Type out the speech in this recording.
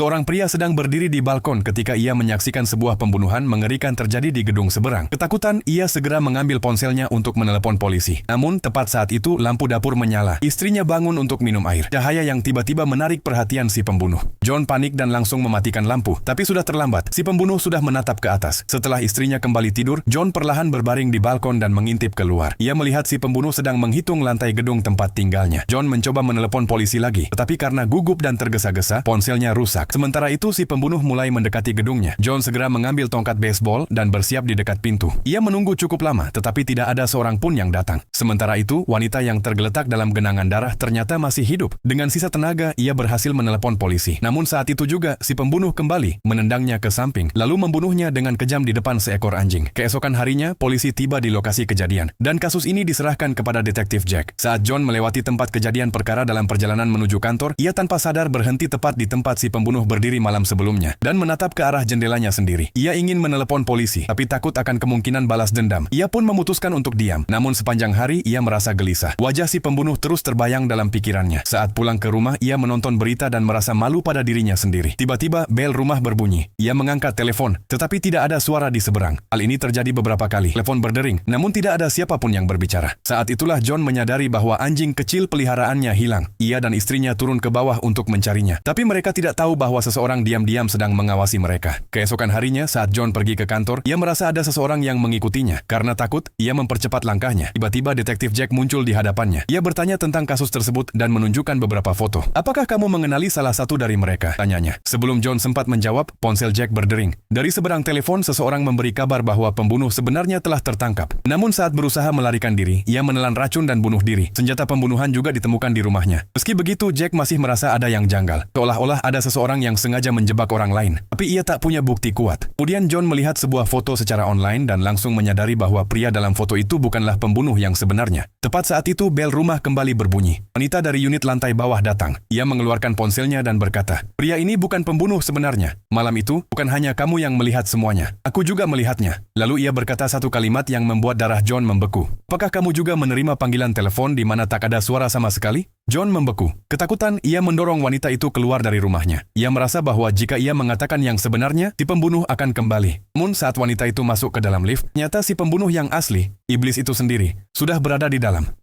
Seorang pria sedang berdiri di balkon ketika ia menyaksikan sebuah pembunuhan mengerikan terjadi di gedung seberang. Ketakutan, ia segera mengambil ponselnya untuk menelepon polisi. Namun, tepat saat itu lampu dapur menyala. Istrinya bangun untuk minum air. Cahaya yang tiba-tiba menarik perhatian si pembunuh. John panik dan langsung mematikan lampu. Tapi sudah terlambat. Si pembunuh sudah menatap ke atas. Setelah istrinya kembali tidur, John perlahan berbaring di balkon dan mengintip keluar. Ia melihat si pembunuh sedang menghitung lantai gedung tempat tinggalnya. John mencoba menelepon polisi lagi. Tetapi karena gugup dan tergesa-gesa, ponselnya rusak. Sementara itu si pembunuh mulai mendekati gedungnya. John segera mengambil tongkat baseball dan bersiap di dekat pintu. Ia menunggu cukup lama, tetapi tidak ada seorang pun yang datang. Sementara itu, wanita yang tergeletak dalam genangan darah ternyata masih hidup. Dengan sisa tenaga, ia berhasil menelepon polisi. Namun saat itu juga, si pembunuh kembali menendangnya ke samping, lalu membunuhnya dengan kejam di depan seekor anjing. Keesokan harinya, polisi tiba di lokasi kejadian, dan kasus ini diserahkan kepada detektif Jack. Saat John melewati tempat kejadian perkara dalam perjalanan menuju kantor, ia tanpa sadar berhenti tepat di tempat si pembunuh berdiri malam sebelumnya dan menatap ke arah jendelanya sendiri. Ia ingin menelepon polisi, tapi takut akan kemungkinan balas dendam. Ia pun memutuskan untuk diam. Namun sepanjang hari ia merasa gelisah. Wajah si pembunuh terus terbayang dalam pikirannya. Saat pulang ke rumah, ia menonton berita dan merasa malu pada dirinya sendiri. Tiba-tiba bel rumah berbunyi. Ia mengangkat telepon, tetapi tidak ada suara di seberang. Hal ini terjadi beberapa kali. Telepon berdering, namun tidak ada siapapun yang berbicara. Saat itulah John menyadari bahwa anjing kecil peliharaannya hilang. Ia dan istrinya turun ke bawah untuk mencarinya. Tapi mereka tidak tahu bahwa seseorang diam-diam sedang mengawasi mereka. Keesokan harinya, saat John pergi ke kantor, ia merasa ada seseorang yang mengikutinya. Karena takut, ia mempercepat langkahnya. Tiba-tiba detektif Jack muncul di hadapannya. Ia bertanya tentang kasus tersebut dan menunjukkan beberapa foto. "Apakah kamu mengenali salah satu dari mereka?" tanyanya. Sebelum John sempat menjawab, ponsel Jack berdering. Dari seberang telepon, seseorang memberi kabar bahwa pembunuh sebenarnya telah tertangkap. Namun saat berusaha melarikan diri, ia menelan racun dan bunuh diri. Senjata pembunuhan juga ditemukan di rumahnya. Meski begitu, Jack masih merasa ada yang janggal. Seolah-olah ada seseorang yang sengaja menjebak orang lain. Tapi ia tak punya bukti kuat. Kemudian John melihat sebuah foto secara online dan langsung menyadari bahwa pria dalam foto itu bukanlah pembunuh yang sebenarnya. Tepat saat itu, bel rumah kembali berbunyi. Wanita dari unit lantai bawah datang. Ia mengeluarkan ponselnya dan berkata, "Pria ini bukan pembunuh sebenarnya. Malam itu, bukan hanya kamu yang melihat semuanya. Aku juga melihatnya." Lalu ia berkata satu kalimat yang membuat darah John membeku. "Apakah kamu juga menerima panggilan telepon di mana tak ada suara sama sekali?" John membeku. Ketakutan, ia mendorong wanita itu keluar dari rumahnya. Ia merasa bahwa jika ia mengatakan yang sebenarnya, si pembunuh akan kembali. Namun saat wanita itu masuk ke dalam lift, ternyata si pembunuh yang asli, iblis itu sendiri, sudah berada di dalam.